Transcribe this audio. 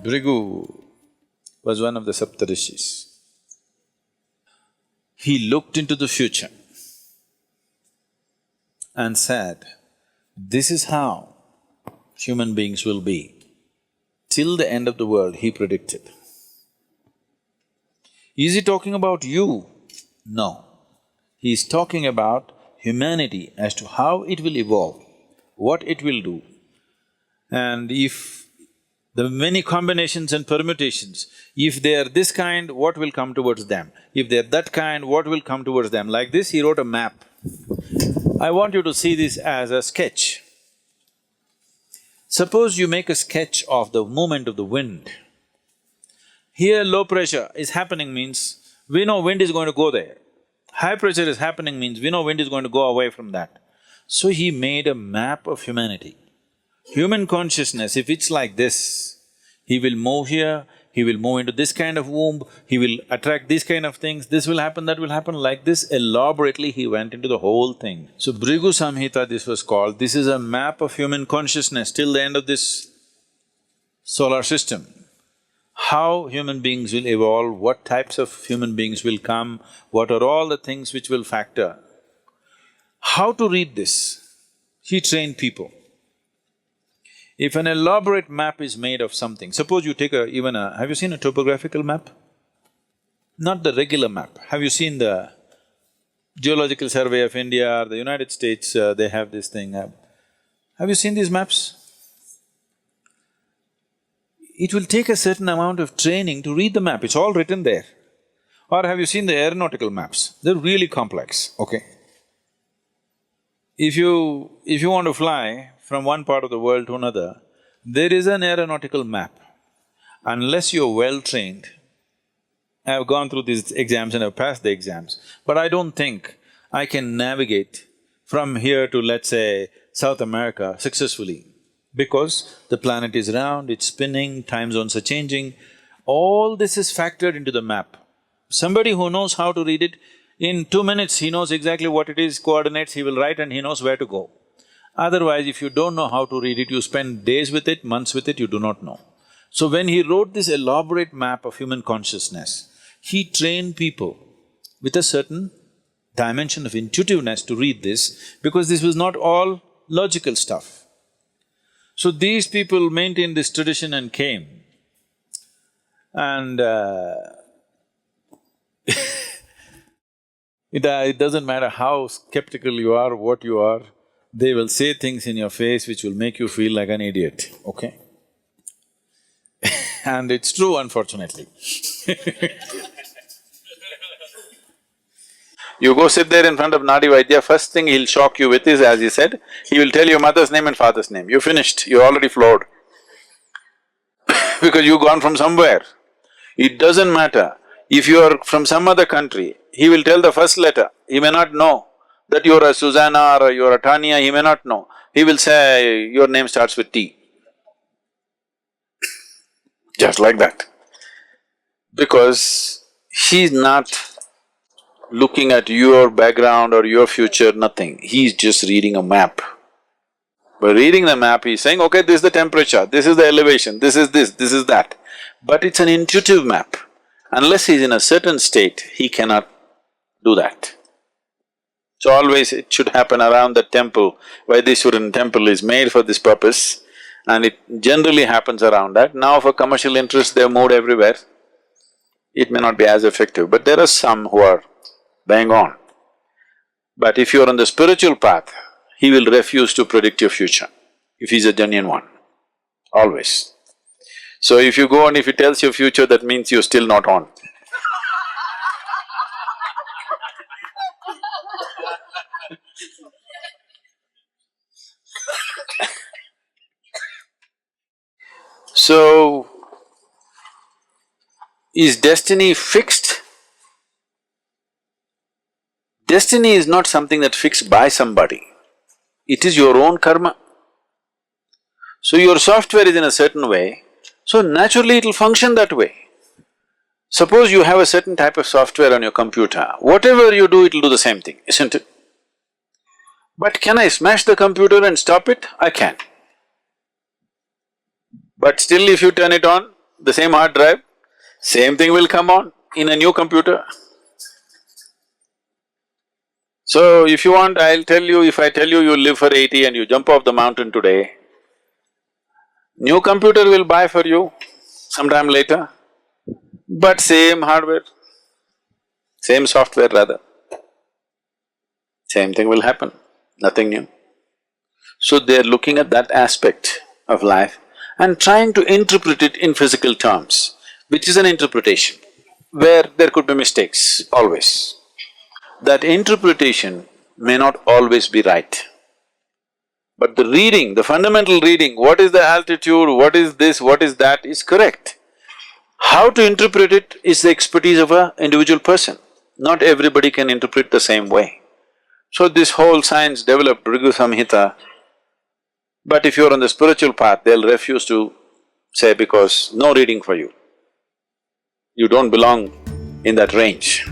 Bhrigu was one of the Saptarishis. He looked into the future and said, this is how human beings will be. Till the end of the world, he predicted. Is he talking about you? No. He is talking about humanity as to how it will evolve, what it will do. And if the many combinations and permutations, if they are this kind, what will come towards them? If they are that kind, what will come towards them? Like this, he wrote a map. I want you to see this as a sketch. Suppose you make a sketch of the movement of the wind. Here low pressure is happening means we know wind is going to go there. High pressure is happening means we know wind is going to go away from that. So he made a map of humanity. Human consciousness, if it's like this, he will move here, he will move into this kind of womb, he will attract these kind of things, this will happen, that will happen, like this, elaborately he went into the whole thing. So Bhrigu Samhita this was called, this is a map of human consciousness till the end of this solar system. How human beings will evolve, what types of human beings will come, what are all the things which will factor. How to read this? He trained people. If an elaborate map is made of something, suppose you take have you seen a topographical map? Not the regular map. Have you seen the Geological Survey of India or the United States, they have this thing. Have you seen these maps? It will take a certain amount of training to read the map, it's all written there. Or have you seen the aeronautical maps? They're really complex, okay? If you want to fly from one part of the world to another, there is an aeronautical map. Unless you're well-trained, I've gone through these exams and I've passed the exams, but I don't think I can navigate from here to, let's say, South America successfully, because the planet is round, it's spinning, time zones are changing, all this is factored into the map. Somebody who knows how to read it, in 2 minutes he knows exactly what it is, coordinates he will write and he knows where to go. Otherwise, if you don't know how to read it, you spend days with it, months with it, you do not know. So when he wrote this elaborate map of human consciousness, he trained people with a certain dimension of intuitiveness to read this, because this was not all logical stuff. So these people maintained this tradition and came, and it doesn't matter how skeptical you are, what you are, they will say things in your face which will make you feel like an idiot, okay? And it's true, unfortunately. You go sit there in front of Nadi Vaidya, first thing he'll shock you with is, as he said, he will tell you mother's name and father's name. You're finished, you're already floored. Because you've gone from somewhere. It doesn't matter. If you are from some other country, he will tell the first letter, he may not know that you're a Susanna or you're a Tanya, he may not know. He will say, your name starts with T. Just like that. Because he's not looking at your background or your future, nothing. He's just reading a map. By reading the map, he's saying, okay, this is the temperature, this is the elevation, this is that. But it's an intuitive map. Unless he's in a certain state, he cannot do that. So always it should happen around the temple. Vaidishwaran temple is made for this purpose and it generally happens around that. Now for commercial interest, they've moved everywhere. It may not be as effective, but there are some who are bang on. But if you're on the spiritual path, he will refuse to predict your future, if he's a genuine one, always. So if you go and if he tells your future, that means you're still not on. So, is destiny fixed? Destiny is not something that's fixed by somebody, it is your own karma. So your software is in a certain way, so naturally it'll function that way. Suppose you have a certain type of software on your computer, whatever you do, it'll do the same thing, isn't it? But can I smash the computer and stop it? I can. But still if you turn it on, the same hard drive, same thing will come on in a new computer. So if you want, I'll tell you, if I tell you you live for 80 and you jump off the mountain today, new computer will buy for you sometime later, but same hardware, same software rather, same thing will happen, nothing new. So they're looking at that aspect of life and trying to interpret it in physical terms, which is an interpretation, where there could be mistakes, always. That interpretation may not always be right. But the reading, the fundamental reading, what is the altitude, what is this, what is that, is correct. How to interpret it is the expertise of an individual person. Not everybody can interpret the same way. So this whole science developed Bhrigu Samhita, but if you're on the spiritual path, they'll refuse to say because no reading for you. You don't belong in that range.